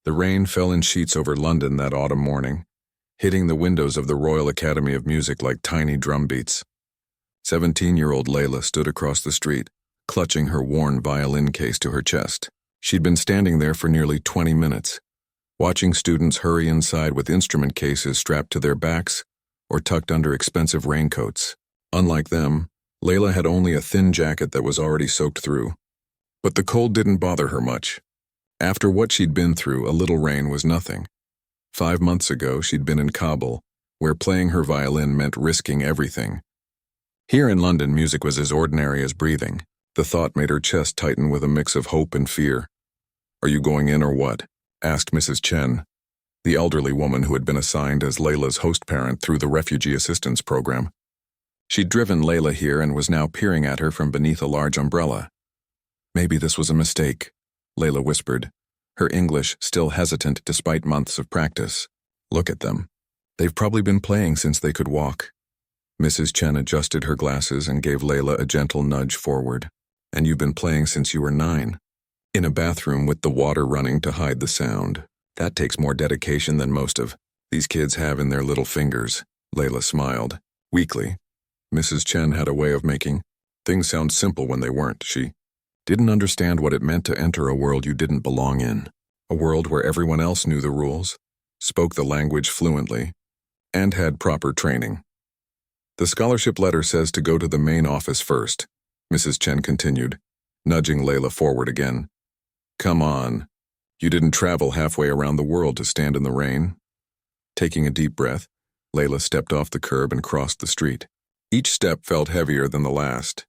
The rain fell in sheets over London that autumn morning, hitting the windows of the Royal Academy of Music like tiny drumbeats. 17-year-old Layla stood across the street, clutching her worn violin case to her chest. She'd been standing there for nearly 20 minutes, watching students hurry inside with instrument cases strapped to their backs or tucked under expensive raincoats. Unlike them, Layla had only a thin jacket that was already soaked through. But the cold didn't bother her much. After what she'd been through, a little rain was nothing. 5 months ago, she'd been in Kabul, where playing her violin meant risking everything. Here in London, music was as ordinary as breathing. The thought made her chest tighten with a mix of hope and fear. "Are you going in or what?" asked Mrs. Chen, the elderly woman who had been assigned as Layla's host parent through the Refugee Assistance Program. She'd driven Layla here and was now peering at her from beneath a large umbrella. "Maybe this was a mistake," Layla whispered, her English still hesitant despite months of practice. "Look at them. They've probably been playing since they could walk." Mrs. Chen adjusted her glasses and gave Layla a gentle nudge forward. "And you've been playing since you were 9. In a bathroom with the water running to hide the sound. That takes more dedication than most of these kids have in their little fingers." Layla smiled, weakly. Mrs. Chen had a way of making things sound simple when they weren't. She didn't understand what it meant to enter a world you didn't belong in, a world where everyone else knew the rules, spoke the language fluently, and had proper training. "The scholarship letter says to go to the main office first," Mrs. Chen continued, nudging Layla forward again. "Come on. You didn't travel halfway around the world to stand in the rain." Taking a deep breath, Layla stepped off the curb and crossed the street. Each step felt heavier than the last.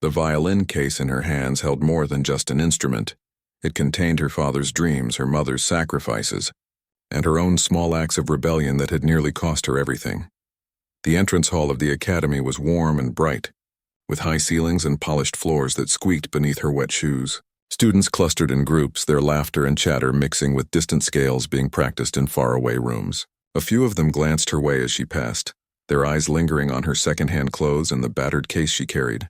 The violin case in her hands held more than just an instrument. It contained her father's dreams, her mother's sacrifices, and her own small acts of rebellion that had nearly cost her everything. The entrance hall of the academy was warm and bright, with high ceilings and polished floors that squeaked beneath her wet shoes. Students clustered in groups, their laughter and chatter mixing with distant scales being practiced in faraway rooms. A few of them glanced her way as she passed, their eyes lingering on her second-hand clothes and the battered case she carried.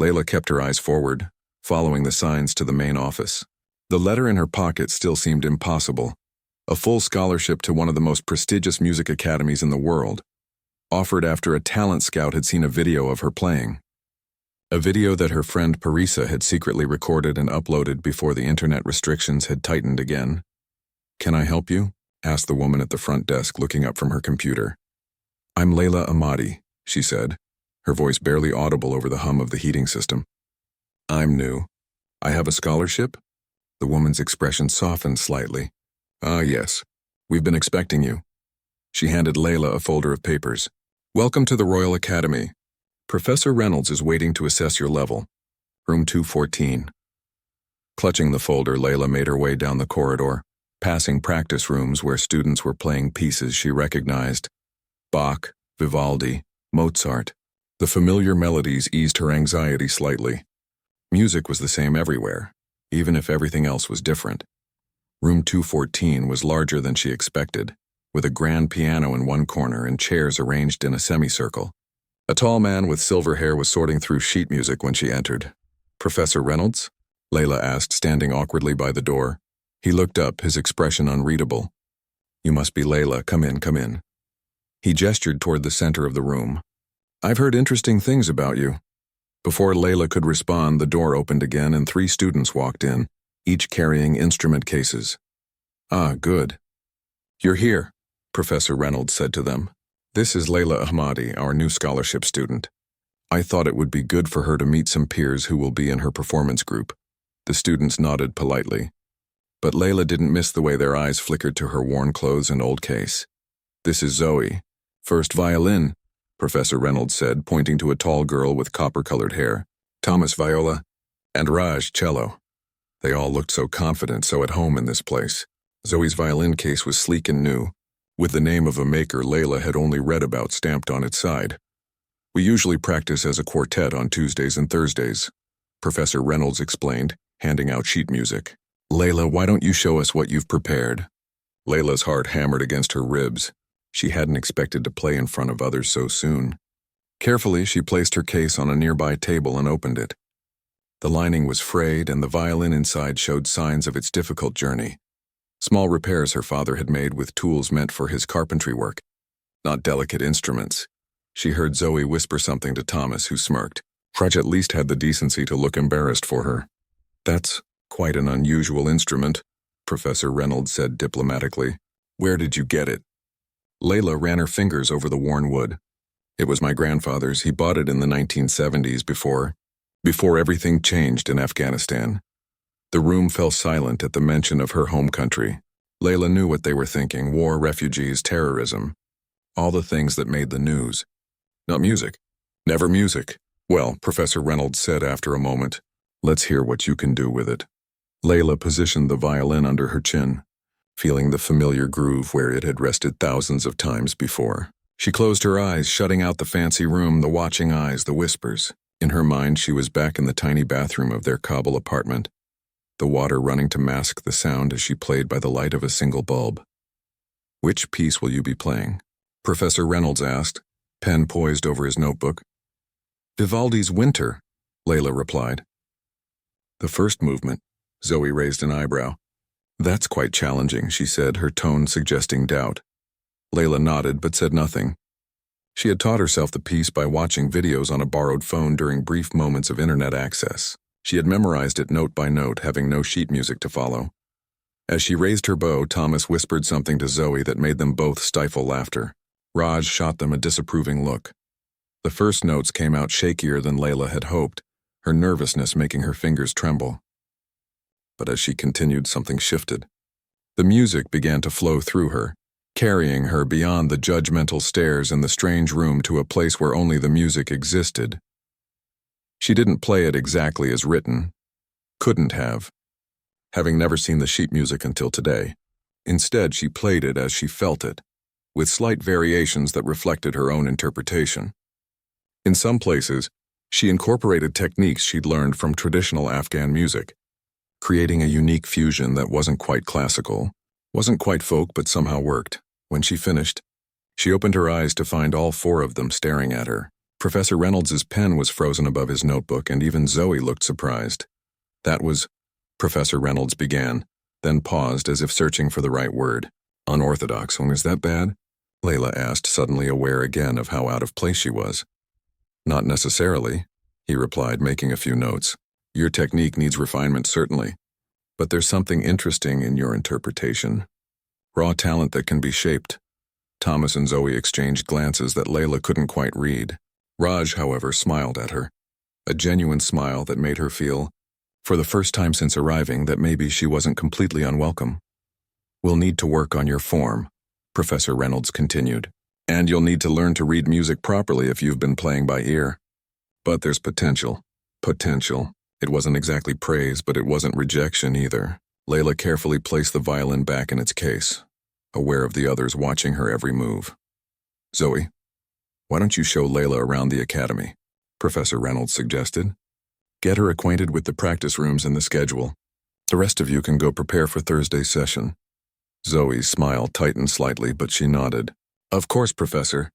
Layla kept her eyes forward, following the signs to the main office. The letter in her pocket still seemed impossible. A full scholarship to one of the most prestigious music academies in the world, offered after a talent scout had seen a video of her playing. A video that her friend Parisa had secretly recorded and uploaded before the internet restrictions had tightened again. "Can I help you?" asked the woman at the front desk, looking up from her computer. "I'm Layla Ahmadi," she said, her voice barely audible over the hum of the heating system. "I'm new. I have a scholarship?" The woman's expression softened slightly. "Ah, yes. We've been expecting you." She handed Layla a folder of papers. "Welcome to the Royal Academy. Professor Reynolds is waiting to assess your level. Room 214. Clutching the folder, Layla made her way down the corridor, passing practice rooms where students were playing pieces she recognized. Bach, Vivaldi, Mozart. The familiar melodies eased her anxiety slightly. Music was the same everywhere, even if everything else was different. Room 214 was larger than she expected, with a grand piano in one corner and chairs arranged in a semicircle. A tall man with silver hair was sorting through sheet music when she entered. "Professor Reynolds?" Layla asked, standing awkwardly by the door. He looked up, his expression unreadable. "You must be Layla. Come in, come in." He gestured toward the center of the room. "I've heard interesting things about you." Before Layla could respond, the door opened again and 3 students walked in, each carrying instrument cases. "Ah, good. You're here," Professor Reynolds said to them. "This is Layla Ahmadi, our new scholarship student. I thought it would be good for her to meet some peers who will be in her performance group." The students nodded politely. But Layla didn't miss the way their eyes flickered to her worn clothes and old case. "This is Zoe. First violin," Professor Reynolds said, pointing to a tall girl with copper-colored hair. "Thomas viola, and Raj cello." They all looked so confident, so at home in this place. Zoe's violin case was sleek and new, with the name of a maker Layla had only read about stamped on its side. "We usually practice as a quartet on Tuesdays and Thursdays," Professor Reynolds explained, handing out sheet music. "Layla, why don't you show us what you've prepared?" Layla's heart hammered against her ribs. She hadn't expected to play in front of others so soon. Carefully, she placed her case on a nearby table and opened it. The lining was frayed, and the violin inside showed signs of its difficult journey. Small repairs her father had made with tools meant for his carpentry work, not delicate instruments. She heard Zoe whisper something to Thomas, who smirked. Crutch at least had the decency to look embarrassed for her. "That's quite an unusual instrument," Professor Reynolds said diplomatically. "Where did you get it?" Layla ran her fingers over the worn wood. "It was my grandfather's. He bought it in the 1970s before everything changed in Afghanistan." The room fell silent at the mention of her home country. Layla knew what they were thinking: war, refugees, terrorism. All the things that made the news. Not music. Never music. "Well," Professor Reynolds said after a moment, "let's hear what you can do with it." Layla positioned the violin under her chin, feeling the familiar groove where it had rested thousands of times before. She closed her eyes, shutting out the fancy room, the watching eyes, the whispers. In her mind, she was back in the tiny bathroom of their Kabul apartment, the water running to mask the sound as she played by the light of a single bulb. "Which piece will you be playing?" Professor Reynolds asked, pen poised over his notebook. "Vivaldi's Winter," Layla replied. "The first movement." Zoe raised an eyebrow. "That's quite challenging," she said, her tone suggesting doubt. Layla nodded but said nothing. She had taught herself the piece by watching videos on a borrowed phone during brief moments of internet access. She had memorized it note by note, having no sheet music to follow. As she raised her bow, Thomas whispered something to Zoe that made them both stifle laughter. Raj shot them a disapproving look. The first notes came out shakier than Layla had hoped, her nervousness making her fingers tremble. But as she continued, something shifted. The music began to flow through her, carrying her beyond the judgmental stares in the strange room to a place where only the music existed. She didn't play it exactly as written. Couldn't have, having never seen the sheet music until today. Instead, she played it as she felt it, with slight variations that reflected her own interpretation. In some places, she incorporated techniques she'd learned from traditional Afghan music, creating a unique fusion that wasn't quite classical, wasn't quite folk, but somehow worked. When she finished, she opened her eyes to find all four of them staring at her. Professor Reynolds's pen was frozen above his notebook, and even Zoe looked surprised. "That was," Professor Reynolds began, then paused as if searching for the right word. "Unorthodox. Is that bad?" Layla asked, suddenly aware again of how out of place she was. "Not necessarily," he replied, making a few notes. "Your technique needs refinement, certainly. But there's something interesting in your interpretation. Raw talent that can be shaped." Thomas and Zoe exchanged glances that Layla couldn't quite read. Raj, however, smiled at her. A genuine smile that made her feel, for the first time since arriving, that maybe she wasn't completely unwelcome. "We'll need to work on your form," Professor Reynolds continued. "And you'll need to learn to read music properly if you've been playing by ear. But there's potential." Potential. It wasn't exactly praise, but it wasn't rejection either. Layla carefully placed the violin back in its case, aware of the others watching her every move. "Zoe, why don't you show Layla around the academy?" Professor Reynolds suggested. "Get her acquainted with the practice rooms and the schedule. The rest of you can go prepare for Thursday's session." Zoe's smile tightened slightly, but she nodded. "Of course, Professor."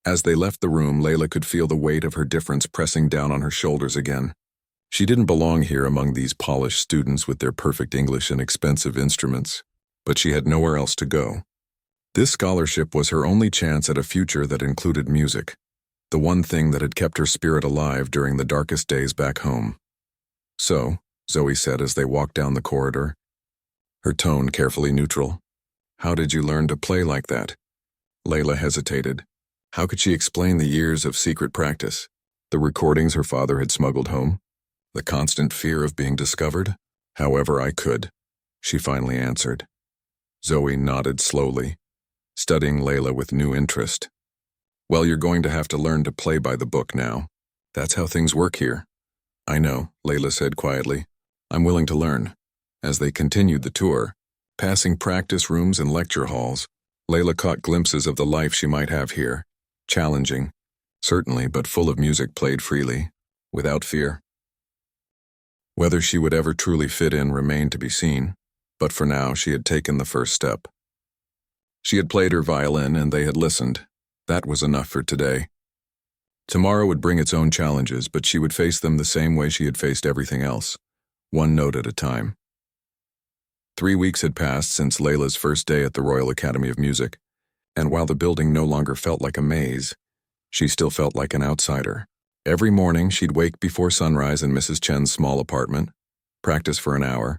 As they left the room, Layla could feel the weight of her difference pressing down on her shoulders again. She didn't belong here among these polished students with their perfect English and expensive instruments, but she had nowhere else to go. This scholarship was her only chance at a future that included music, the one thing that had kept her spirit alive during the darkest days back home. "So," Zoe said as they walked down the corridor, her tone carefully neutral, "how did you learn to play like that?" Layla hesitated. How could she explain the years of secret practice? The recordings her father had smuggled home? The constant fear of being discovered? "However I could," she finally answered. Zoe nodded slowly, studying Layla with new interest. "Well, you're going to have to learn to play by the book now. That's how things work here." "I know," Layla said quietly. "I'm willing to learn." As they continued the tour, passing practice rooms and lecture halls, Layla caught glimpses of the life she might have here. Challenging, certainly, but full of music played freely, without fear. Whether she would ever truly fit in remained to be seen, but for now she had taken the first step. She had played her violin and they had listened. That was enough for today. Tomorrow would bring its own challenges, but she would face them the same way she had faced everything else, one note at a time. 3 weeks had passed since Layla's first day at the Royal Academy of Music, and while the building no longer felt like a maze, she still felt like an outsider. Every morning, she'd wake before sunrise in Mrs. Chen's small apartment, practice for an hour,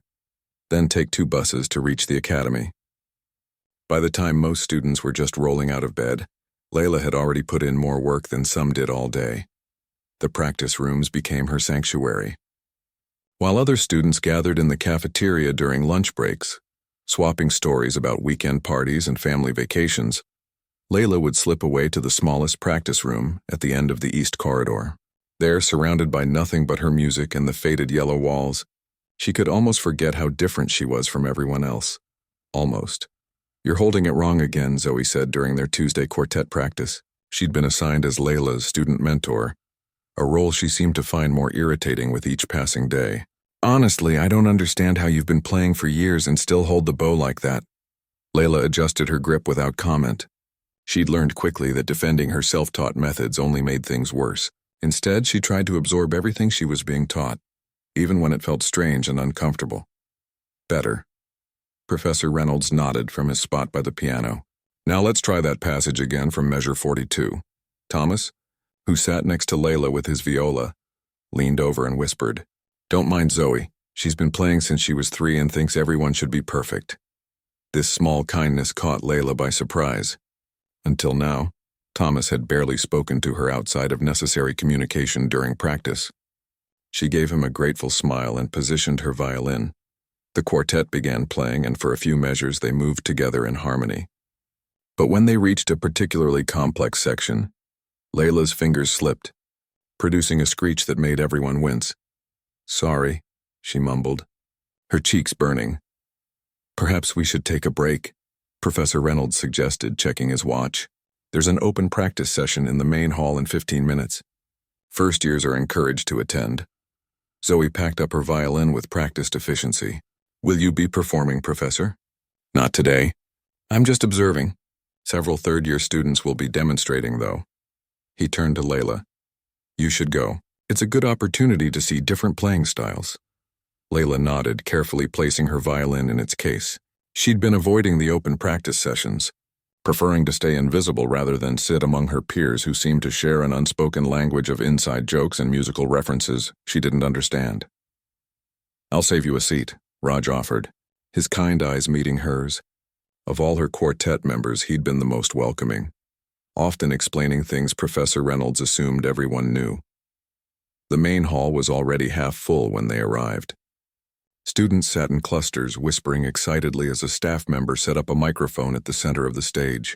then take 2 buses to reach the academy. By the time most students were just rolling out of bed, Layla had already put in more work than some did all day. The practice rooms became her sanctuary. While other students gathered in the cafeteria during lunch breaks, swapping stories about weekend parties and family vacations, Layla would slip away to the smallest practice room at the end of the east corridor. There, surrounded by nothing but her music and the faded yellow walls, she could almost forget how different she was from everyone else. Almost. "You're holding it wrong again," Zoe said during their Tuesday quartet practice. She'd been assigned as Layla's student mentor, a role she seemed to find more irritating with each passing day. "Honestly, I don't understand how you've been playing for years and still hold the bow like that." Layla adjusted her grip without comment. She'd learned quickly that defending her self-taught methods only made things worse. Instead, she tried to absorb everything she was being taught, even when it felt strange and uncomfortable. "Better." Professor Reynolds nodded from his spot by the piano. "Now let's try that passage again from measure 42. Thomas, who sat next to Layla with his viola, leaned over and whispered, "Don't mind Zoe. She's been playing since she was 3 and thinks everyone should be perfect." This small kindness caught Layla by surprise. Until now, Thomas had barely spoken to her outside of necessary communication during practice. She gave him a grateful smile and positioned her violin. The quartet began playing, and for a few measures they moved together in harmony. But when they reached a particularly complex section, Layla's fingers slipped, producing a screech that made everyone wince. "Sorry," she mumbled, her cheeks burning. "Perhaps we should take a break," Professor Reynolds suggested, checking his watch. "There's an open practice session in the main hall in 15 minutes. First years are encouraged to attend." Zoe packed up her violin with practiced efficiency. "Will you be performing, Professor?" "Not today. I'm just observing. Several third-year students will be demonstrating, though." He turned to Layla. "You should go. It's a good opportunity to see different playing styles." Layla nodded, carefully placing her violin in its case. She'd been avoiding the open practice sessions, preferring to stay invisible rather than sit among her peers who seemed to share an unspoken language of inside jokes and musical references she didn't understand. "I'll save you a seat," Raj offered, his kind eyes meeting hers. Of all her quartet members, he'd been the most welcoming, often explaining things Professor Reynolds assumed everyone knew. The main hall was already half full when they arrived. Students sat in clusters, whispering excitedly as a staff member set up a microphone at the center of the stage.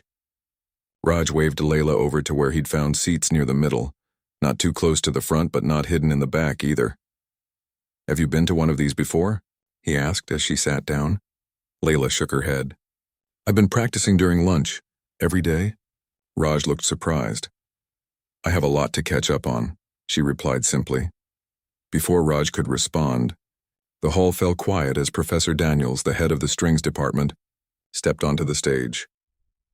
Raj waved Layla over to where he'd found seats near the middle, not too close to the front but not hidden in the back either. "Have you been to one of these before?" he asked as she sat down. Layla shook her head. "I've been practicing during lunch. Every day?" Raj looked surprised. "I have a lot to catch up on," she replied simply. Before Raj could respond, the hall fell quiet as Professor Daniels, the head of the strings department, stepped onto the stage.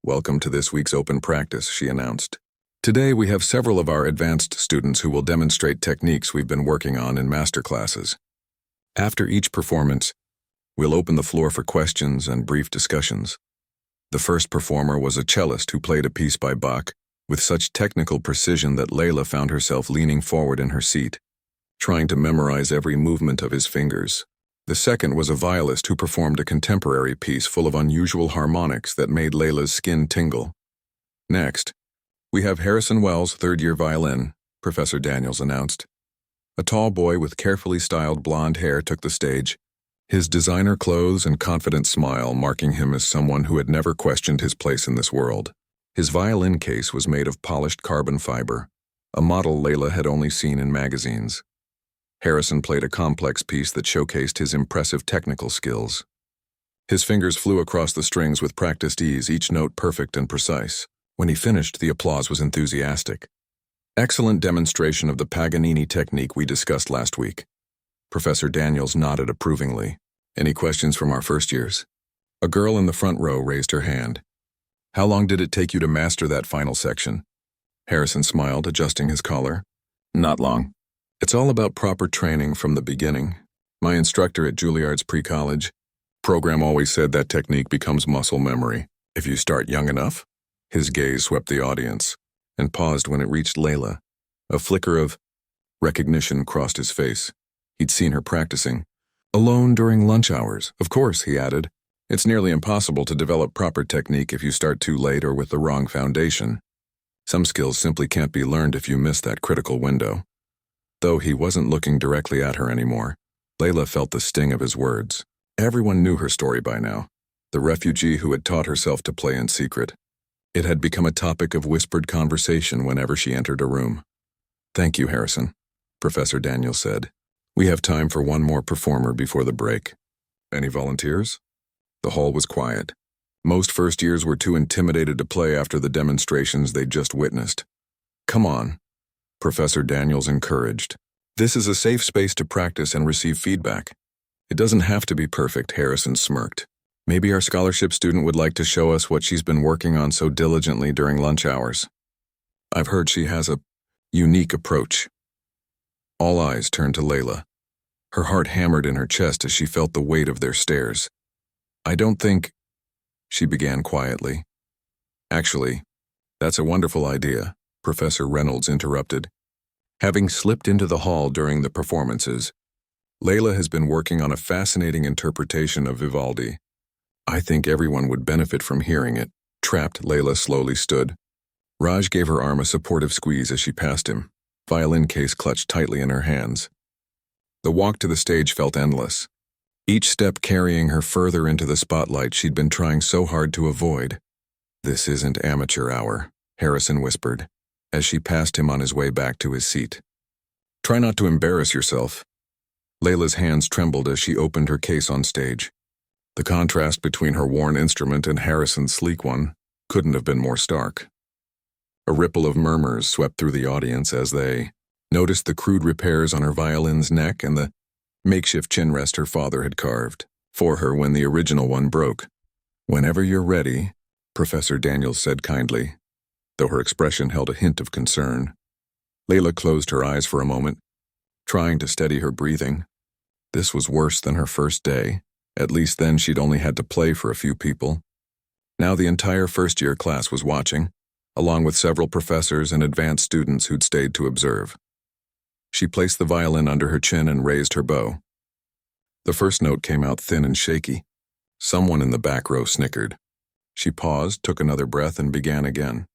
"Welcome to this week's open practice," she announced. "Today we have several of our advanced students who will demonstrate techniques we've been working on in master classes. After each performance, we'll open the floor for questions and brief discussions." The first performer was a cellist who played a piece by Bach with such technical precision that Layla found herself leaning forward in her seat, trying to memorize every movement of his fingers. The second was a violist who performed a contemporary piece full of unusual harmonics that made Layla's skin tingle. "Next, we have Harrison Wells' third-year violin," Professor Daniels announced. A tall boy with carefully styled blonde hair took the stage, his designer clothes and confident smile marking him as someone who had never questioned his place in this world. His violin case was made of polished carbon fiber, a model Layla had only seen in magazines. Harrison played a complex piece that showcased his impressive technical skills. His fingers flew across the strings with practiced ease, each note perfect and precise. When he finished, the applause was enthusiastic. "Excellent demonstration of the Paganini technique we discussed last week." Professor Daniels nodded approvingly. "Any questions from our first years?" A girl in the front row raised her hand. "How long did it take you to master that final section?" Harrison smiled, adjusting his collar. "Not long. It's all about proper training from the beginning. My instructor at Juilliard's pre-college, Program always said that technique becomes muscle memory if you start young enough. His gaze swept the audience and paused when it reached Layla. A flicker of recognition crossed his face. He'd seen her practicing. Alone during lunch hours. Of course, he added. It's nearly impossible to develop proper technique if you start too late or with the wrong foundation. Some skills simply can't be learned if you miss that critical window. Though he wasn't looking directly at her anymore, Layla felt the sting of his words. Everyone knew her story by now. The refugee who had taught herself to play in secret. It had become a topic of whispered conversation whenever she entered a room. "Thank you, Harrison," Professor Daniel said. "We have time for one more performer before the break. Any volunteers?" The hall was quiet. Most first years were too intimidated to play after the demonstrations they'd just witnessed. "Come on," Professor Daniels encouraged. "This is a safe space to practice and receive feedback." "It doesn't have to be perfect," Harrison smirked. "Maybe our scholarship student would like to show us what she's been working on so diligently during lunch hours. I've heard she has a unique approach." All eyes turned to Layla. Her heart hammered in her chest as she felt the weight of their stares. "I don't think," she began quietly. "Actually, that's a wonderful idea," Professor Reynolds interrupted. Having slipped into the hall during the performances, Layla has been working on a fascinating interpretation of Vivaldi. "I think everyone would benefit from hearing it." Trapped, Layla slowly stood. Raj gave her arm a supportive squeeze as she passed him, violin case clutched tightly in her hands. The walk to the stage felt endless, each step carrying her further into the spotlight she'd been trying so hard to avoid. "This isn't amateur hour," Harrison whispered, as she passed him on his way back to his seat. "Try not to embarrass yourself." Layla's hands trembled as she opened her case on stage. The contrast between her worn instrument and Harrison's sleek one couldn't have been more stark. A ripple of murmurs swept through the audience as they noticed the crude repairs on her violin's neck and the makeshift chin rest her father had carved for her when the original one broke. "Whenever you're ready," Professor Daniels said kindly, though her expression held a hint of concern. Layla closed her eyes for a moment, trying to steady her breathing. This was worse than her first day. At least then she'd only had to play for a few people. Now the entire first-year class was watching, along with several professors and advanced students who'd stayed to observe. She placed the violin under her chin and raised her bow. The first note came out thin and shaky. Someone in the back row snickered. She paused, took another breath, and began again.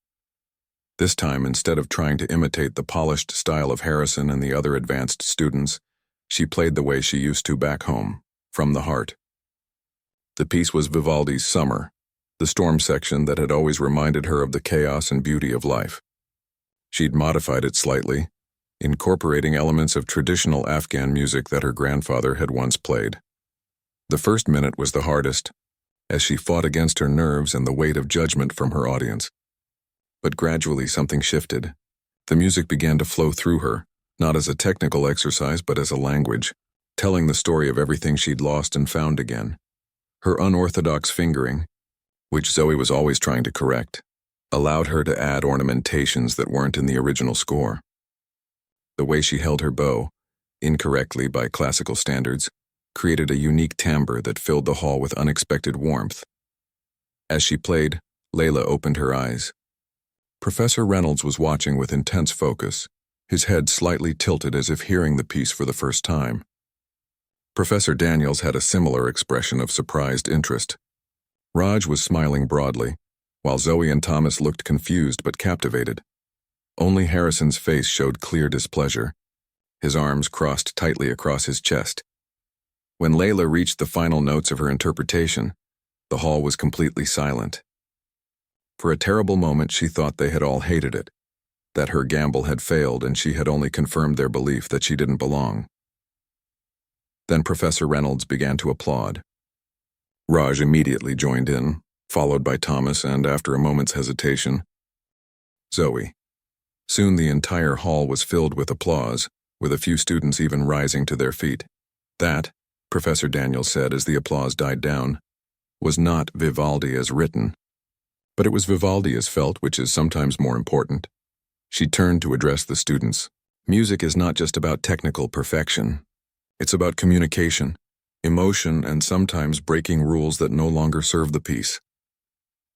This time, instead of trying to imitate the polished style of Harrison and the other advanced students, she played the way she used to back home, from the heart. The piece was Vivaldi's Summer, the storm section that had always reminded her of the chaos and beauty of life. She'd modified it slightly, incorporating elements of traditional Afghan music that her grandfather had once played. The first minute was the hardest, as she fought against her nerves and the weight of judgment from her audience. But gradually something shifted. The music began to flow through her, not as a technical exercise but as a language, telling the story of everything she'd lost and found again. Her unorthodox fingering, which Zoe was always trying to correct, allowed her to add ornamentations that weren't in the original score. The way she held her bow, incorrectly by classical standards, created a unique timbre that filled the hall with unexpected warmth. As she played, Layla opened her eyes. Professor Reynolds was watching with intense focus, his head slightly tilted as if hearing the piece for the first time. Professor Daniels had a similar expression of surprised interest. Raj was smiling broadly, while Zoe and Thomas looked confused but captivated. Only Harrison's face showed clear displeasure, his arms crossed tightly across his chest. When Layla reached the final notes of her interpretation, the hall was completely silent. For a terrible moment she thought they had all hated it, that her gamble had failed and she had only confirmed their belief that she didn't belong. Then Professor Reynolds began to applaud. Raj immediately joined in, followed by Thomas and, after a moment's hesitation, Zoe. Soon the entire hall was filled with applause, with a few students even rising to their feet. That, Professor Daniels said as the applause died down, was not Vivaldi as written. But it was Vivaldi as felt, which is sometimes more important. She turned to address the students. Music is not just about technical perfection. It's about communication, emotion, and sometimes breaking rules that no longer serve the piece.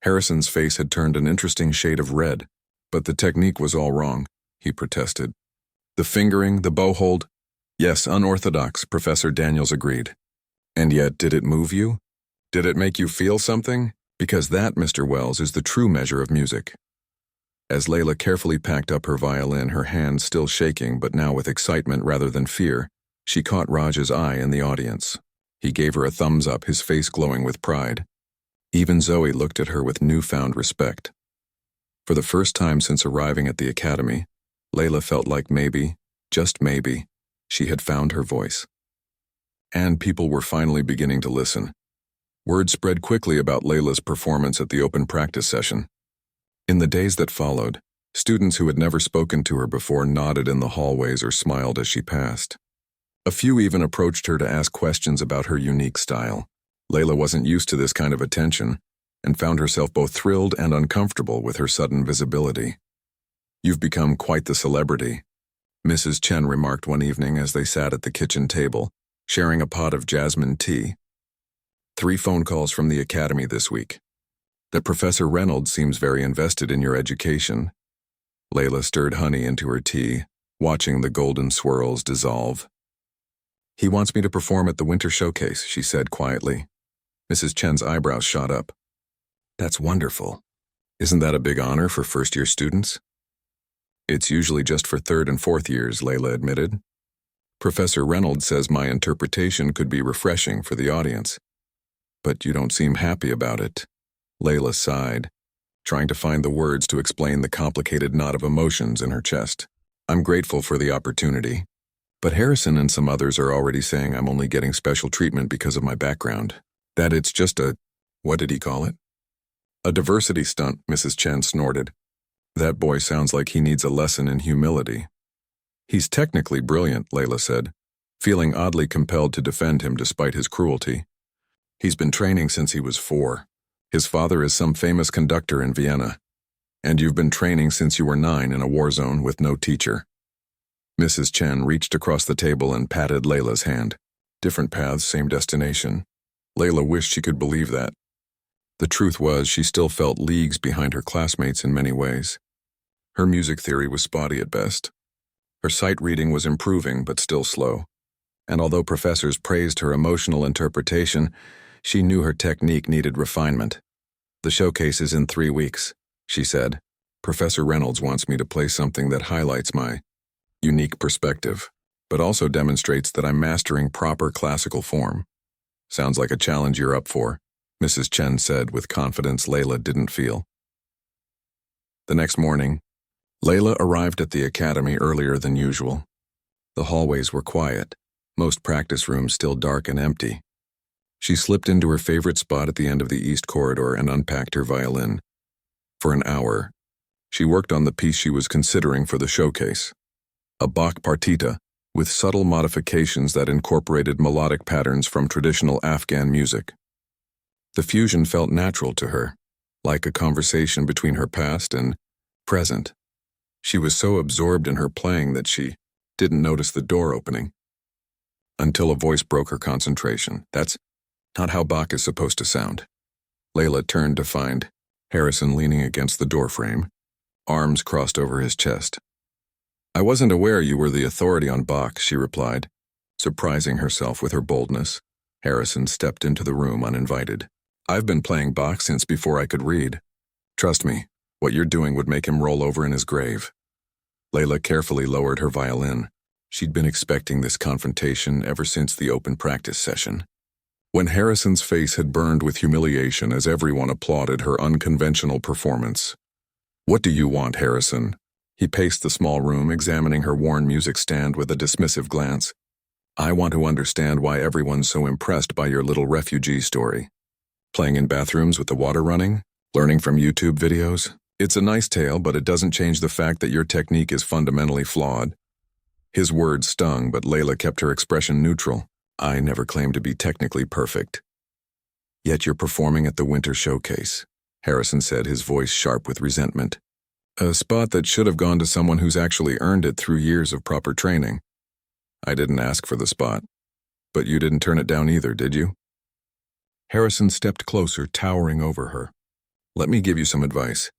Harrison's face had turned an interesting shade of red, but the technique was all wrong, he protested. The fingering, the bow hold, yes, unorthodox, Professor Daniels agreed. And yet, did it move you? Did it make you feel something? Because that, Mr. Wells, is the true measure of music. As Layla carefully packed up her violin, her hands still shaking but now with excitement rather than fear, she caught Raj's eye in the audience. He gave her a thumbs up, his face glowing with pride. Even Zoe looked at her with newfound respect. For the first time since arriving at the academy, Layla felt like maybe, just maybe, she had found her voice. And people were finally beginning to listen. Word spread quickly about Layla's performance at the open practice session. In the days that followed, students who had never spoken to her before nodded in the hallways or smiled as she passed. A few even approached her to ask questions about her unique style. Layla wasn't used to this kind of attention and found herself both thrilled and uncomfortable with her sudden visibility. "You've become quite the celebrity," Mrs. Chen remarked one evening as they sat at the kitchen table, sharing a pot of jasmine tea. "3 phone calls from the academy this week. That Professor Reynolds seems very invested in your education." Layla stirred honey into her tea, watching the golden swirls dissolve. "He wants me to perform at the winter showcase," she said quietly. Mrs. Chen's eyebrows shot up. "That's wonderful. Isn't that a big honor for first-year students?" "It's usually just for 3rd and 4th years," Layla admitted. "Professor Reynolds says my interpretation could be refreshing for the audience. But you don't seem happy about it." Layla sighed, trying to find the words to explain the complicated knot of emotions in her chest. "I'm grateful for the opportunity, but Harrison and some others are already saying I'm only getting special treatment because of my background. That it's just a, what did he call it? A diversity stunt," Mrs. Chen snorted. "That boy sounds like he needs a lesson in humility." "He's technically brilliant," Layla said, feeling oddly compelled to defend him despite his cruelty. "He's been training since he was 4. His father is some famous conductor in Vienna. And you've been training since you were 9 in a war zone with no teacher." Mrs. Chen reached across the table and patted Layla's hand. Different paths, same destination. Layla wished she could believe that. The truth was, she still felt leagues behind her classmates in many ways. Her music theory was spotty at best. Her sight reading was improving, but still slow. And although professors praised her emotional interpretation, she knew her technique needed refinement. "The showcase is in 3 weeks," she said. "Professor Reynolds wants me to play something that highlights my unique perspective, but also demonstrates that I'm mastering proper classical form." "Sounds like a challenge you're up for," Mrs. Chen said with confidence Layla didn't feel. The next morning, Layla arrived at the academy earlier than usual. The hallways were quiet, most practice rooms still dark and empty. She slipped into her favorite spot at the end of the east corridor and unpacked her violin. For an hour, she worked on the piece she was considering for the showcase, a Bach partita with subtle modifications that incorporated melodic patterns from traditional Afghan music. The fusion felt natural to her, like a conversation between her past and present. She was so absorbed in her playing that she didn't notice the door opening. Until a voice broke her concentration. "That's not how Bach is supposed to sound." Layla turned to find Harrison leaning against the doorframe, arms crossed over his chest. "I wasn't aware you were the authority on Bach," she replied, surprising herself with her boldness. Harrison stepped into the room uninvited. "I've been playing Bach since before I could read. Trust me, what you're doing would make him roll over in his grave." Layla carefully lowered her violin. She'd been expecting this confrontation ever since the open practice session. When Harrison's face had burned with humiliation as everyone applauded her unconventional performance. "What do you want, Harrison?" He paced the small room, examining her worn music stand with a dismissive glance. "I want to understand why everyone's so impressed by your little refugee story. Playing in bathrooms with the water running? Learning from YouTube videos? It's a nice tale, but it doesn't change the fact that your technique is fundamentally flawed." His words stung, but Layla kept her expression neutral. "I never claimed to be technically perfect." "Yet you're performing at the winter showcase," Harrison said, his voice sharp with resentment. "A spot that should have gone to someone who's actually earned it through years of proper training." "I didn't ask for the spot." But you didn't turn it down either, did you? Harrison stepped closer, towering over her. Let me give you some advice.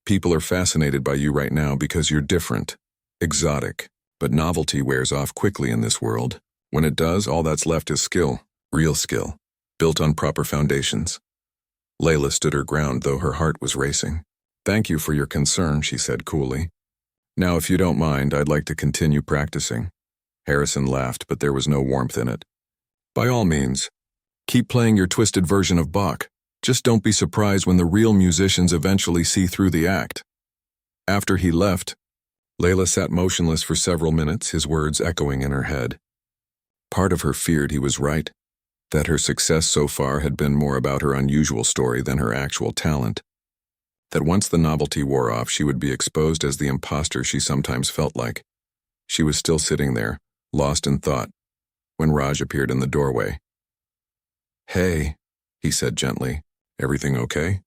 People are fascinated by you right now because you're different, exotic, but novelty wears off quickly in this world. When it does, all that's left is skill, real skill, built on proper foundations. Layla stood her ground, though her heart was racing. Thank you for your concern, she said coolly. Now, if you don't mind, I'd like to continue practicing. Harrison laughed, but there was no warmth in it. By all means, keep playing your twisted version of Bach. Just don't be surprised when the real musicians eventually see through the act. After he left, Layla sat motionless for several minutes, his words echoing in her head. Part of her feared he was right, that her success so far had been more about her unusual story than her actual talent. That once the novelty wore off, she would be exposed as the imposter she sometimes felt like. She was still sitting there, lost in thought, when Raj appeared in the doorway. Hey, he said gently, everything okay?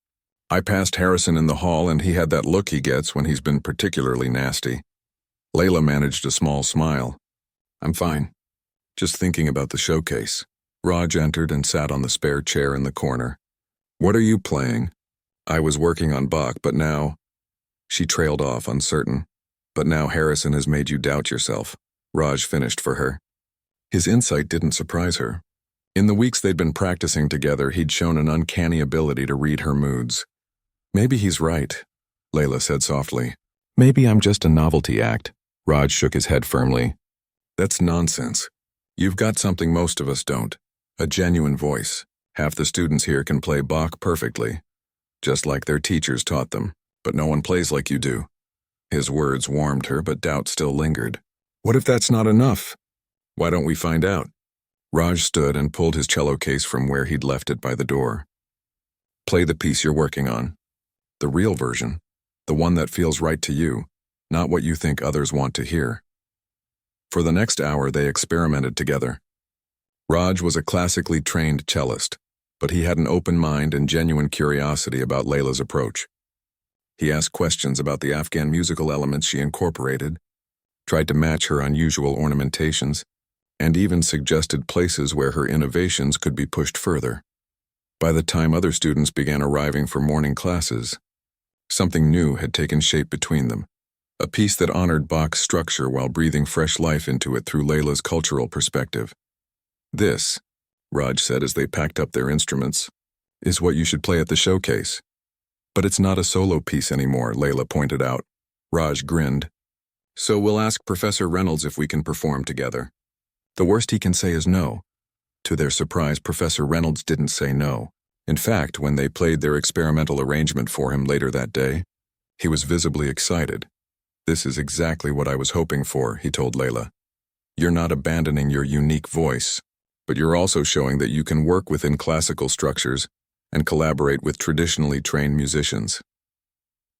I passed Harrison in the hall and he had that look he gets when he's been particularly nasty. Layla managed a small smile. I'm fine. Just thinking about the showcase. Raj entered and sat on the spare chair in the corner. What are you playing? I was working on Bach, but now... She trailed off, uncertain. But now Harrison has made you doubt yourself. Raj finished for her. His insight didn't surprise her. In the weeks they'd been practicing together, he'd shown an uncanny ability to read her moods. Maybe he's right, Layla said softly. Maybe I'm just a novelty act. Raj shook his head firmly. That's nonsense. You've got something most of us don't. A genuine voice. Half the students here can play Bach perfectly, just like their teachers taught them, but no one plays like you do. His words warmed her, but doubt still lingered. What if that's not enough? Why don't we find out? Raj stood and pulled his cello case from where he'd left it by the door. Play the piece you're working on. The real version. The one that feels right to you, not what you think others want to hear. For the next hour, they experimented together. Raj was a classically trained cellist, but he had an open mind and genuine curiosity about Layla's approach. He asked questions about the Afghan musical elements she incorporated, tried to match her unusual ornamentations, and even suggested places where her innovations could be pushed further. By the time other students began arriving for morning classes, something new had taken shape between them, a piece that honored Bach's structure while breathing fresh life into it through Layla's cultural perspective. This, Raj said as they packed up their instruments, is what you should play at the showcase. But it's not a solo piece anymore, Layla pointed out. Raj grinned. So we'll ask Professor Reynolds if we can perform together. The worst he can say is no. To their surprise, Professor Reynolds didn't say no. In fact, when they played their experimental arrangement for him later that day, he was visibly excited. This is exactly what I was hoping for, he told Layla. You're not abandoning your unique voice, but you're also showing that you can work within classical structures and collaborate with traditionally trained musicians.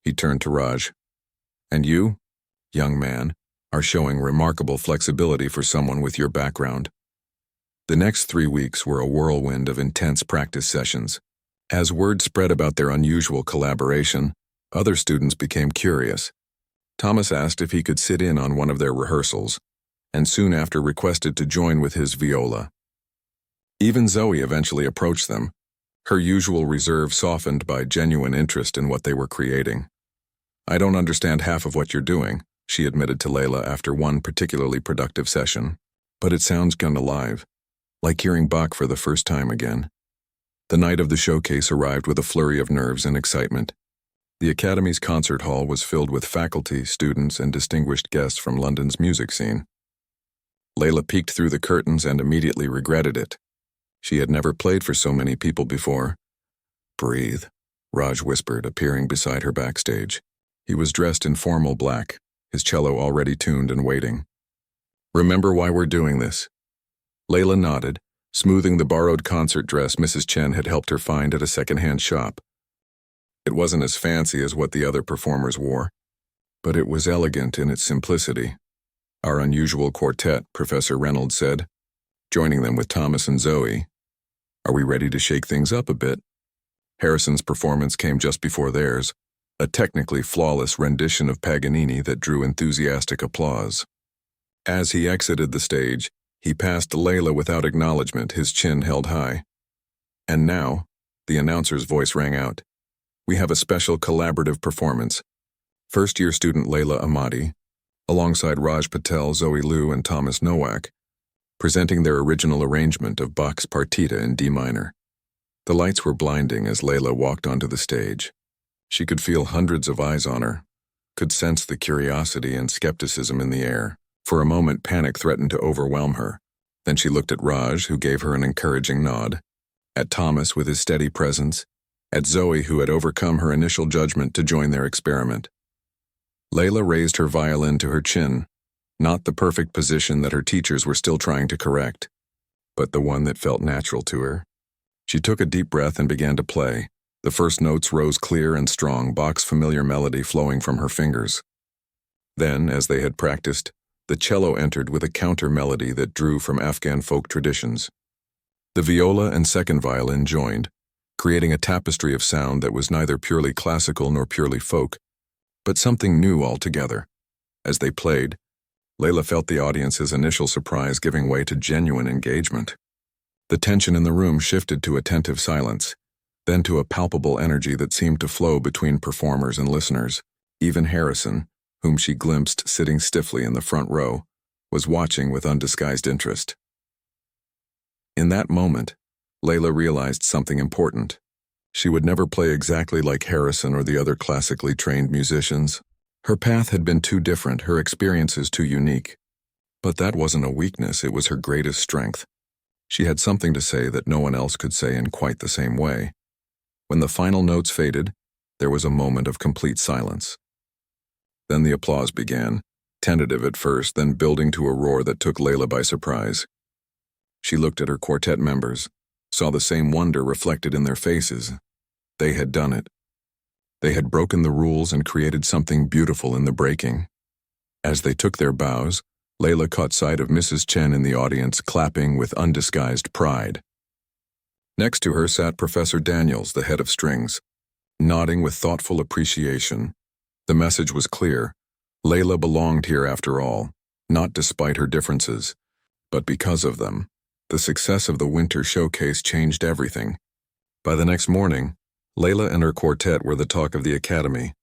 He turned to Raj. And you, young man, are showing remarkable flexibility for someone with your background. The next 3 weeks were a whirlwind of intense practice sessions. As word spread about their unusual collaboration, other students became curious. Thomas asked if he could sit in on one of their rehearsals, and soon after requested to join with his viola. Even Zoe eventually approached them, her usual reserve softened by genuine interest in what they were creating. I don't understand half of what you're doing, she admitted to Layla after one particularly productive session, but it sounds gun alive, like hearing Bach for the first time again. The night of the showcase arrived with a flurry of nerves and excitement. The Academy's concert hall was filled with faculty, students, and distinguished guests from London's music scene. Layla peeked through the curtains and immediately regretted it. She had never played for so many people before. Breathe, Raj whispered, appearing beside her backstage. He was dressed in formal black, his cello already tuned and waiting. Remember why we're doing this? Layla nodded, smoothing the borrowed concert dress Mrs. Chen had helped her find at a second-hand shop. It wasn't as fancy as what the other performers wore, but it was elegant in its simplicity. Our unusual quartet, Professor Reynolds said, joining them with Thomas and Zoe. Are we ready to shake things up a bit? Harrison's performance came just before theirs, a technically flawless rendition of Paganini that drew enthusiastic applause. As he exited the stage, He passed Layla without acknowledgement, his chin held high. And now, the announcer's voice rang out. We have a special collaborative performance. First-year student Layla Ahmadi, alongside Raj Patel, Zoe Liu, and Thomas Nowak, presenting their original arrangement of Bach's Partita in D minor. The lights were blinding as Layla walked onto the stage. She could feel hundreds of eyes on her, could sense the curiosity and skepticism in the air. For a moment, panic threatened to overwhelm her. Then she looked at Raj, who gave her an encouraging nod, at Thomas with his steady presence, at Zoe, who had overcome her initial judgment to join their experiment. Layla raised her violin to her chin, not the perfect position that her teachers were still trying to correct, but the one that felt natural to her. She took a deep breath and began to play. The first notes rose clear and strong, Bach's familiar melody flowing from her fingers. Then, as they had practiced, the cello entered with a counter melody that drew from Afghan folk traditions. The viola and second violin joined, creating a tapestry of sound that was neither purely classical nor purely folk, but something new altogether. As they played, Layla felt the audience's initial surprise giving way to genuine engagement. The tension in the room shifted to attentive silence, then to a palpable energy that seemed to flow between performers and listeners. Even Harrison, whom she glimpsed sitting stiffly in the front row, was watching with undisguised interest. In that moment, Layla realized something important. She would never play exactly like Harrison or the other classically trained musicians. Her path had been too different, her experiences too unique. But that wasn't a weakness, it was her greatest strength. She had something to say that no one else could say in quite the same way. When the final notes faded, there was a moment of complete silence. Then the applause began, tentative at first, then building to a roar that took Layla by surprise. She looked at her quartet members, saw the same wonder reflected in their faces. They had done it. They had broken the rules and created something beautiful in the breaking. As they took their bows, Layla caught sight of Mrs. Chen in the audience, clapping with undisguised pride. Next to her sat Professor Daniels, the head of strings, nodding with thoughtful appreciation. The message was clear. Layla belonged here after all, not despite her differences, but because of them. The success of the winter showcase changed everything. By the next morning, Layla and her quartet were the talk of the academy.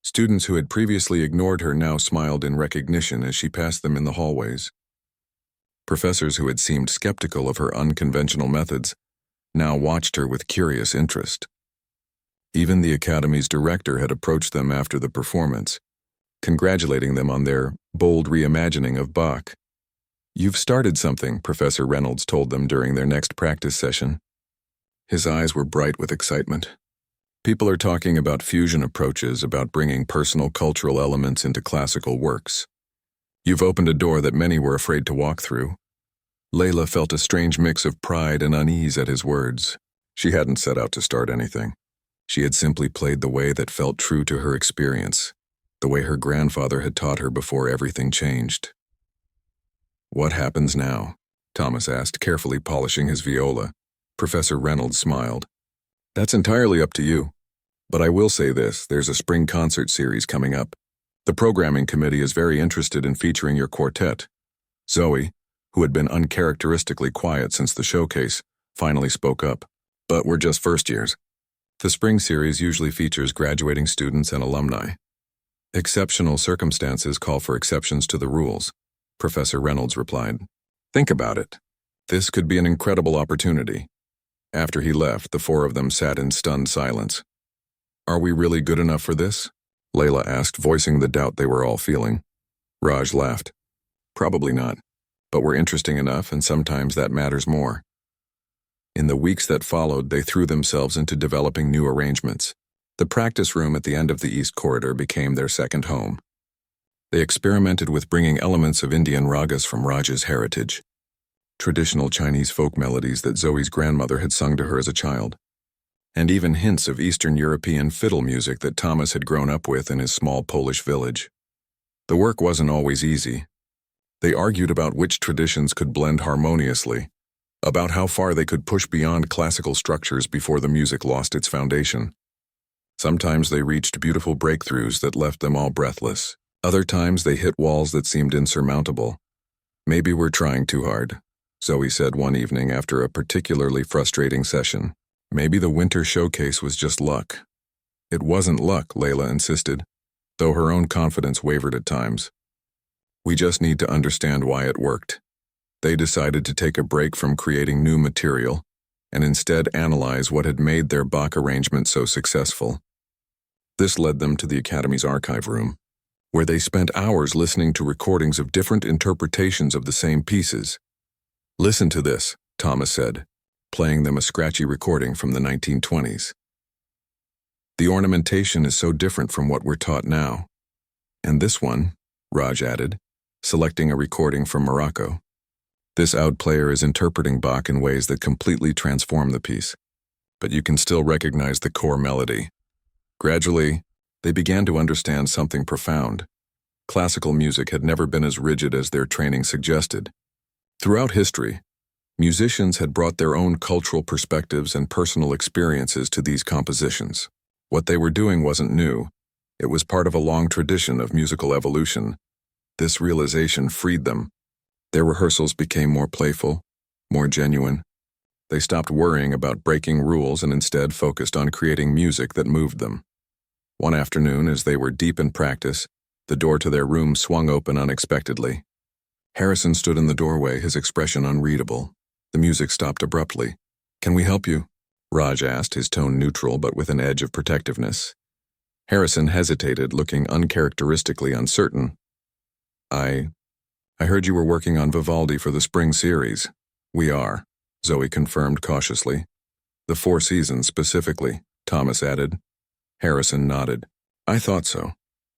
Students who had previously ignored her now smiled in recognition as she passed them in the hallways. Professors who had seemed skeptical of her unconventional methods now watched her with curious interest. Even the academy's director had approached them after the performance, congratulating them on their bold reimagining of Bach. "You've started something," Professor Reynolds told them during their next practice session. His eyes were bright with excitement. "People are talking about fusion approaches, about bringing personal cultural elements into classical works. You've opened a door that many were afraid to walk through." Layla felt a strange mix of pride and unease at his words. She hadn't set out to start anything. She had simply played the way that felt true to her experience, the way her grandfather had taught her before everything changed. "What happens now?" Thomas asked, carefully polishing his viola. Professor Reynolds smiled. "That's entirely up to you. But I will say this, there's a spring concert series coming up. The programming committee is very interested in featuring your quartet." Zoe, who had been uncharacteristically quiet since the showcase, finally spoke up. "But we're just first years. The spring series usually features graduating students and alumni. Exceptional circumstances call for exceptions to the rules," Professor Reynolds replied. "Think about it. This could be an incredible opportunity." After he left, the four of them sat in stunned silence. "Are we really good enough for this?" Layla asked, voicing the doubt they were all feeling. Raj laughed. "Probably not. But we're interesting enough, and sometimes that matters more." In the weeks that followed, they threw themselves into developing new arrangements. The practice room at the end of the East Corridor became their second home. They experimented with bringing elements of Indian ragas from Raj's heritage, traditional Chinese folk melodies that Zoe's grandmother had sung to her as a child, and even hints of Eastern European fiddle music that Thomas had grown up with in his small Polish village. The work wasn't always easy. They argued about which traditions could blend harmoniously, about how far they could push beyond classical structures before the music lost its foundation. Sometimes they reached beautiful breakthroughs that left them all breathless. Other times they hit walls that seemed insurmountable. Maybe we're trying too hard, Zoe said one evening after a particularly frustrating session. Maybe the winter showcase was just luck. It wasn't luck, Layla insisted, though her own confidence wavered at times. We just need to understand why it worked. They decided to take a break from creating new material and instead analyze what had made their Bach arrangement so successful. This led them to the Academy's archive room, where they spent hours listening to recordings of different interpretations of the same pieces. Listen to this, Thomas said, playing them a scratchy recording from the 1920s. The ornamentation is so different from what we're taught now. And this one, Raj added, selecting a recording from Morocco. This oud player is interpreting Bach in ways that completely transform the piece, but you can still recognize the core melody. Gradually, they began to understand something profound. Classical music had never been as rigid as their training suggested. Throughout history, musicians had brought their own cultural perspectives and personal experiences to these compositions. What they were doing wasn't new. It was part of a long tradition of musical evolution. This realization freed them. Their rehearsals became more playful, more genuine. They stopped worrying about breaking rules and instead focused on creating music that moved them. One afternoon, as they were deep in practice, the door to their room swung open unexpectedly. Harrison stood in the doorway, his expression unreadable. The music stopped abruptly. "Can we help you?" Raj asked, his tone neutral but with an edge of protectiveness. Harrison hesitated, looking uncharacteristically uncertain. I heard you were working on Vivaldi for the spring series." "We are," Zoe confirmed cautiously. "The Four Seasons specifically," Thomas added. Harrison nodded. "I thought so."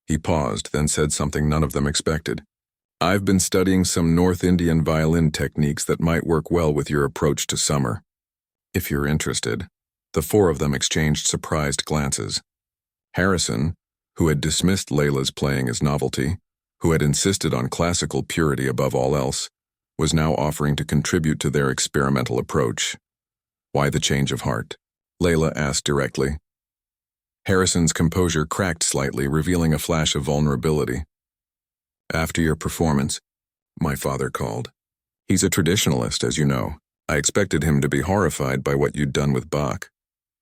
He paused, then said something none of them expected. "I've been studying some North Indian violin techniques that might work well with your approach to summer. If you're interested." The four of them exchanged surprised glances. Harrison, who had dismissed Layla's playing as novelty, who had insisted on classical purity above all else, was now offering to contribute to their experimental approach. "Why the change of heart?" Layla asked directly. Harrison's composure cracked slightly, revealing a flash of vulnerability. "After your performance, my father called. He's a traditionalist, as you know. I expected him to be horrified by what you'd done with Bach."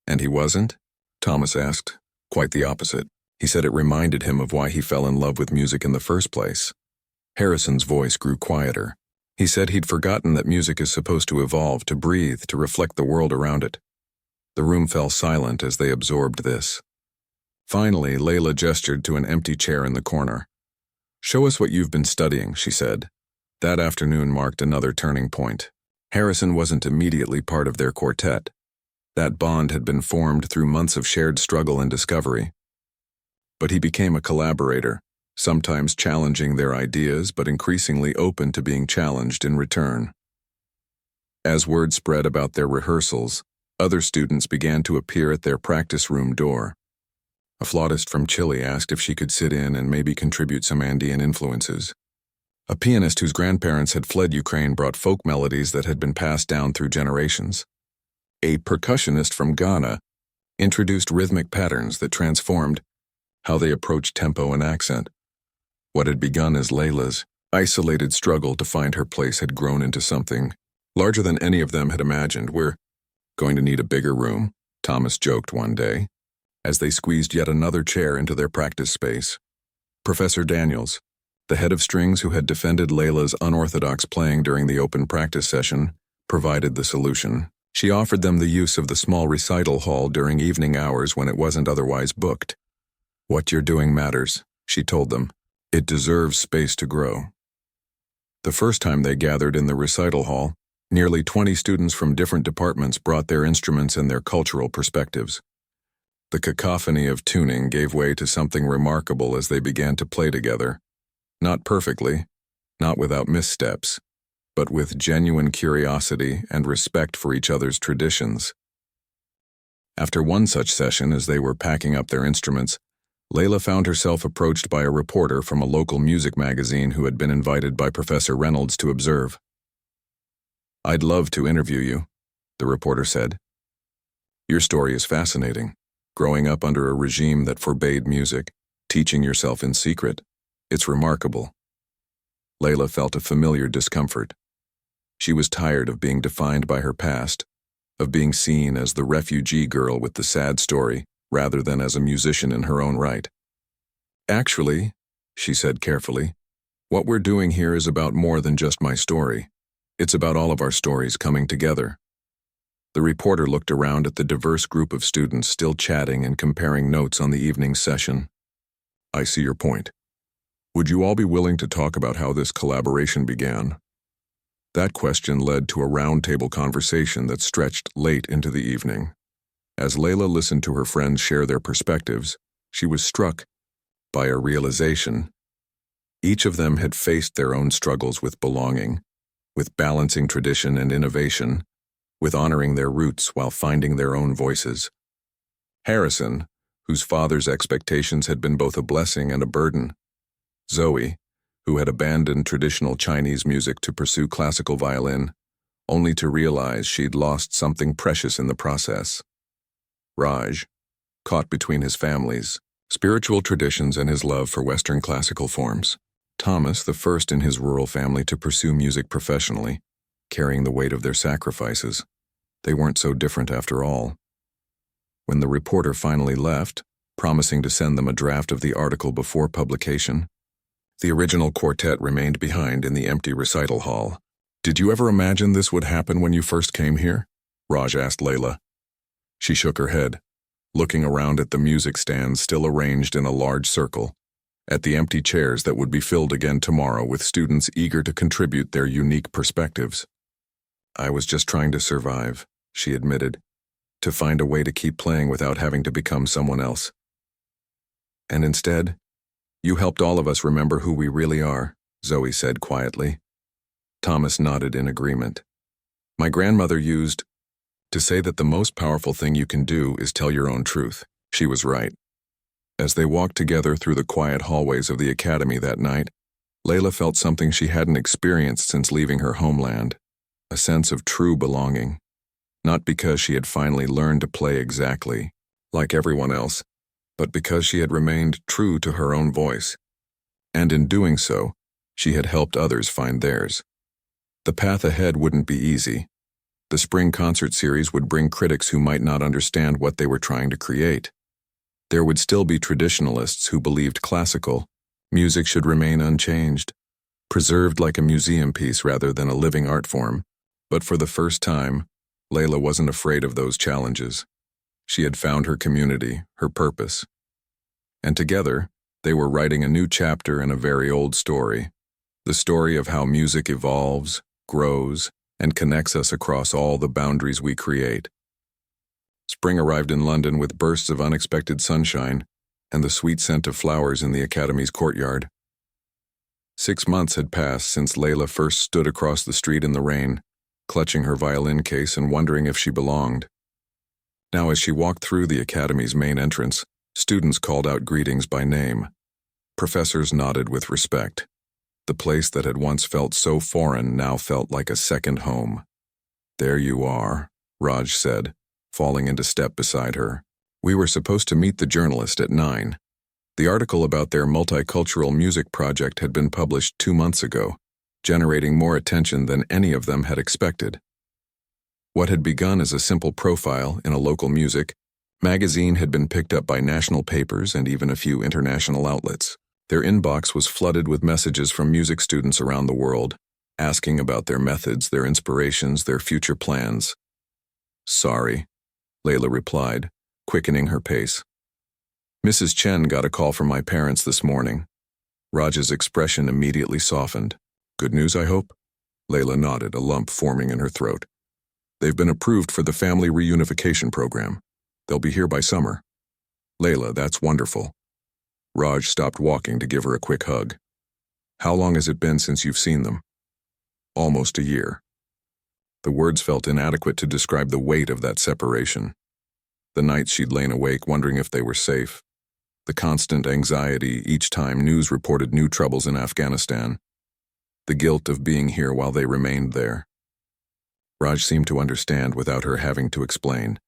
"And he wasn't?" Thomas asked. "Quite the opposite. He said it reminded him of why he fell in love with music in the first place." Harrison's voice grew quieter. He said he'd forgotten that music is supposed to evolve, to breathe, to reflect the world around it. The room fell silent as they absorbed this. Finally, Layla gestured to an empty chair in the corner. "Show us what you've been studying," she said. That afternoon marked another turning point. Harrison wasn't immediately part of their quartet. That bond had been formed through months of shared struggle and discovery. But he became a collaborator, sometimes challenging their ideas but increasingly open to being challenged in return. As word spread about their rehearsals, other students began to appear at their practice room door. A flautist from Chile asked if she could sit in and maybe contribute some Andean influences. A pianist whose grandparents had fled Ukraine brought folk melodies that had been passed down through generations. A percussionist from Ghana introduced rhythmic patterns that transformed how they approached tempo and accent. What had begun as Layla's isolated struggle to find her place had grown into something larger than any of them had imagined. "We're going to need a bigger room," Thomas joked one day, as they squeezed yet another chair into their practice space. Professor Daniels, the head of strings who had defended Layla's unorthodox playing during the open practice session, provided the solution. She offered them the use of the small recital hall during evening hours when it wasn't otherwise booked. "What you're doing matters," she told them. "It deserves space to grow." The first time they gathered in the recital hall, nearly 20 students from different departments brought their instruments and their cultural perspectives. The cacophony of tuning gave way to something remarkable as they began to play together. Not perfectly, not without missteps, but with genuine curiosity and respect for each other's traditions. After one such session, as they were packing up their instruments, Layla found herself approached by a reporter from a local music magazine who had been invited by Professor Reynolds to observe. "I'd love to interview you," the reporter said. "Your story is fascinating. Growing up under a regime that forbade music, teaching yourself in secret. It's remarkable." Layla felt a familiar discomfort. She was tired of being defined by her past, of being seen as the refugee girl with the sad story, rather than as a musician in her own right. "Actually," she said carefully, "what we're doing here is about more than just my story. It's about all of our stories coming together." The reporter looked around at the diverse group of students still chatting and comparing notes on the evening session. "I see your point. Would you all be willing to talk about how this collaboration began?" That question led to a roundtable conversation that stretched late into the evening. As Layla listened to her friends share their perspectives, she was struck by a realization. Each of them had faced their own struggles with belonging, with balancing tradition and innovation, with honoring their roots while finding their own voices. Harrison, whose father's expectations had been both a blessing and a burden. Zoe, who had abandoned traditional Chinese music to pursue classical violin, only to realize she'd lost something precious in the process. Raj, caught between his family's spiritual traditions and his love for Western classical forms. Thomas, the first in his rural family to pursue music professionally, carrying the weight of their sacrifices. They weren't so different after all. When the reporter finally left, promising to send them a draft of the article before publication, the original quartet remained behind in the empty recital hall. "Did you ever imagine this would happen when you first came here?" Raj asked Layla. She shook her head, looking around at the music stands still arranged in a large circle, at the empty chairs that would be filled again tomorrow with students eager to contribute their unique perspectives. "I was just trying to survive," she admitted, "to find a way to keep playing without having to become someone else. And instead, you helped all of us remember who we really are," Zoe said quietly. Thomas nodded in agreement. "My grandmother used to say that the most powerful thing you can do is tell your own truth." She was right. As they walked together through the quiet hallways of the academy that night, Layla felt something she hadn't experienced since leaving her homeland, a sense of true belonging. Not because she had finally learned to play exactly like everyone else, but because she had remained true to her own voice. And in doing so, she had helped others find theirs. The path ahead wouldn't be easy. The spring concert series would bring critics who might not understand what they were trying to create. There would still be traditionalists who believed classical music should remain unchanged, preserved like a museum piece rather than a living art form. But for the first time, Layla wasn't afraid of those challenges. She had found her community, her purpose. And together, they were writing a new chapter in a very old story. The story of how music evolves, grows, and connects us across all the boundaries we create. Spring arrived in London with bursts of unexpected sunshine and the sweet scent of flowers in the Academy's courtyard. 6 months had passed since Layla first stood across the street in the rain, clutching her violin case and wondering if she belonged. Now as she walked through the Academy's main entrance, students called out greetings by name. Professors nodded with respect. The place that had once felt so foreign now felt like a second home. "There you are," Raj said, falling into step beside her. "We were supposed to meet the journalist at 9. The article about their multicultural music project had been published 2 months ago, generating more attention than any of them had expected. What had begun as a simple profile in a local music magazine had been picked up by national papers and even a few international outlets. Their inbox was flooded with messages from music students around the world, asking about their methods, their inspirations, their future plans. "Sorry," Layla replied, quickening her pace. "Mrs. Chen got a call from my parents this morning." Raj's expression immediately softened. "Good news, I hope?" Layla nodded, a lump forming in her throat. "They've been approved for the family reunification program. They'll be here by summer." "Layla, that's wonderful." Raj stopped walking to give her a quick hug. "How long has it been since you've seen them?" "Almost a year." The words felt inadequate to describe the weight of that separation. The nights she'd lain awake wondering if they were safe. The constant anxiety each time news reported new troubles in Afghanistan. The guilt of being here while they remained there. Raj seemed to understand without her having to explain.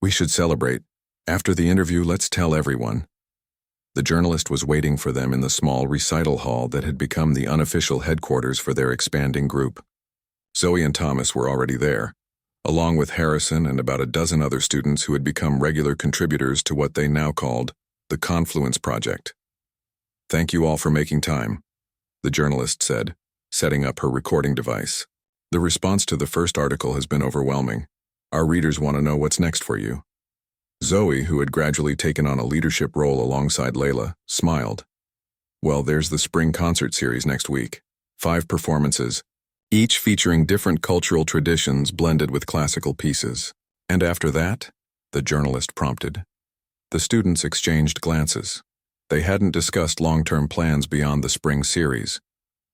"We should celebrate. After the interview, let's tell everyone." The journalist was waiting for them in the small recital hall that had become the unofficial headquarters for their expanding group. Zoe and Thomas were already there, along with Harrison and about a dozen other students who had become regular contributors to what they now called the Confluence Project. "Thank you all for making time," the journalist said, setting up her recording device. "The response to the first article has been overwhelming. Our readers want to know what's next for you." Zoe, who had gradually taken on a leadership role alongside Layla, smiled. "Well, there's the spring concert series next week. 5 performances, each featuring different cultural traditions blended with classical pieces. And after that?" the journalist prompted. The students exchanged glances. They hadn't discussed long-term plans beyond the spring series.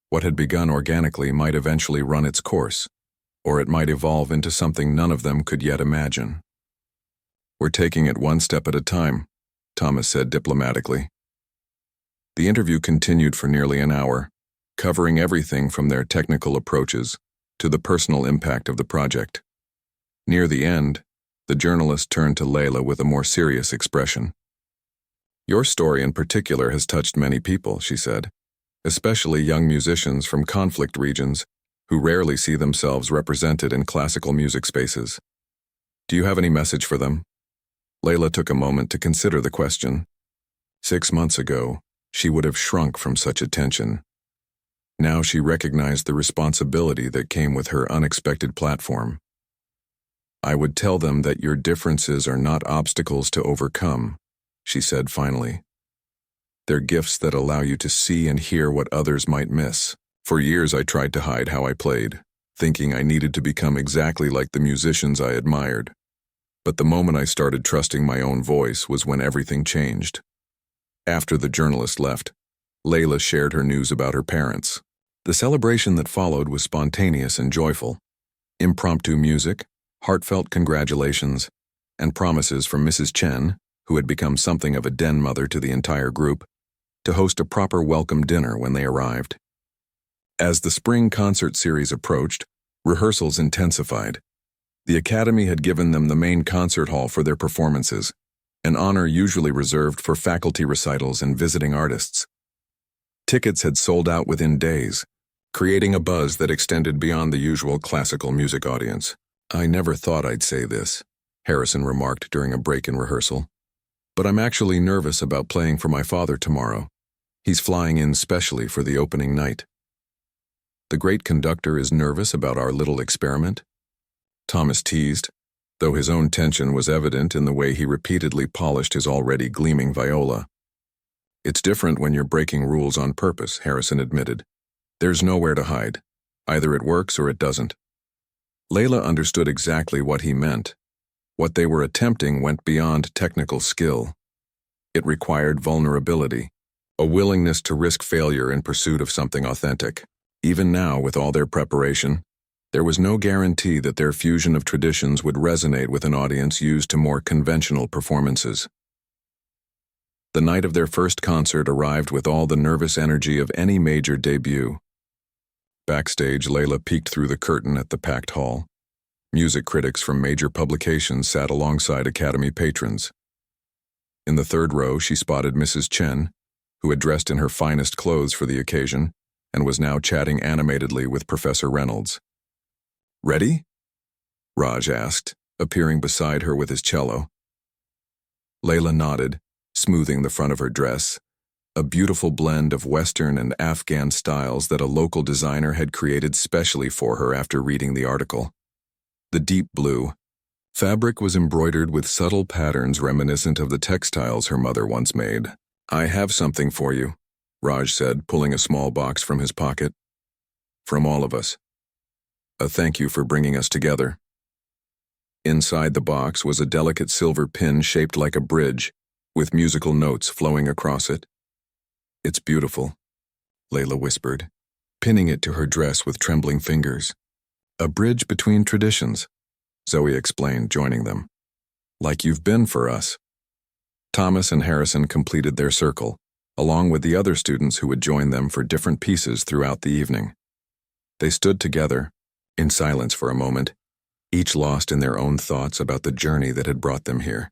What had begun organically might eventually run its course, or it might evolve into something none of them could yet imagine. "We're taking it one step at a time," Thomas said diplomatically. The interview continued for nearly an hour, covering everything from their technical approaches to the personal impact of the project. Near the end, the journalist turned to Layla with a more serious expression. "Your story in particular has touched many people," she said, "especially young musicians from conflict regions who rarely see themselves represented in classical music spaces. Do you have any message for them?" Layla took a moment to consider the question. 6 months ago, she would have shrunk from such attention. Now she recognized the responsibility that came with her unexpected platform. "I would tell them that your differences are not obstacles to overcome," she said finally. "They're gifts that allow you to see and hear what others might miss. For years I tried to hide how I played, thinking I needed to become exactly like the musicians I admired. But the moment I started trusting my own voice was when everything changed." After the journalist left, Layla shared her news about her parents. The celebration that followed was spontaneous and joyful. Impromptu music, heartfelt congratulations, and promises from Mrs. Chen, who had become something of a den mother to the entire group, to host a proper welcome dinner when they arrived. As the spring concert series approached, rehearsals intensified. The Academy had given them the main concert hall for their performances, an honor usually reserved for faculty recitals and visiting artists. Tickets had sold out within days, creating a buzz that extended beyond the usual classical music audience. "I never thought I'd say this," Harrison remarked during a break in rehearsal, "but I'm actually nervous about playing for my father tomorrow. He's flying in specially for the opening night." "The great conductor is nervous about our little experiment?" Thomas teased, though his own tension was evident in the way he repeatedly polished his already gleaming viola. "It's different when you're breaking rules on purpose," Harrison admitted. "There's nowhere to hide. Either it works or it doesn't." Layla understood exactly what he meant. What they were attempting went beyond technical skill. It required vulnerability, a willingness to risk failure in pursuit of something authentic. Even now, with all their preparation, there was no guarantee that their fusion of traditions would resonate with an audience used to more conventional performances. The night of their first concert arrived with all the nervous energy of any major debut. Backstage, Layla peeked through the curtain at the packed hall. Music critics from major publications sat alongside Academy patrons. In the third row, she spotted Mrs. Chen, who had dressed in her finest clothes for the occasion and was now chatting animatedly with Professor Reynolds. "Ready?" Raj asked, appearing beside her with his cello. Layla nodded, smoothing the front of her dress, a beautiful blend of Western and Afghan styles that a local designer had created specially for her after reading the article. The deep blue fabric was embroidered with subtle patterns reminiscent of the textiles her mother once made. "I have something for you," Raj said, pulling a small box from his pocket. "From all of us. A thank you for bringing us together." Inside the box was a delicate silver pin shaped like a bridge, with musical notes flowing across it. "It's beautiful," Layla whispered, pinning it to her dress with trembling fingers. "A bridge between traditions," Zoe explained, joining them. "Like you've been for us." Thomas and Harrison completed their circle, along with the other students who would join them for different pieces throughout the evening. They stood together, in silence for a moment, each lost in their own thoughts about the journey that had brought them here.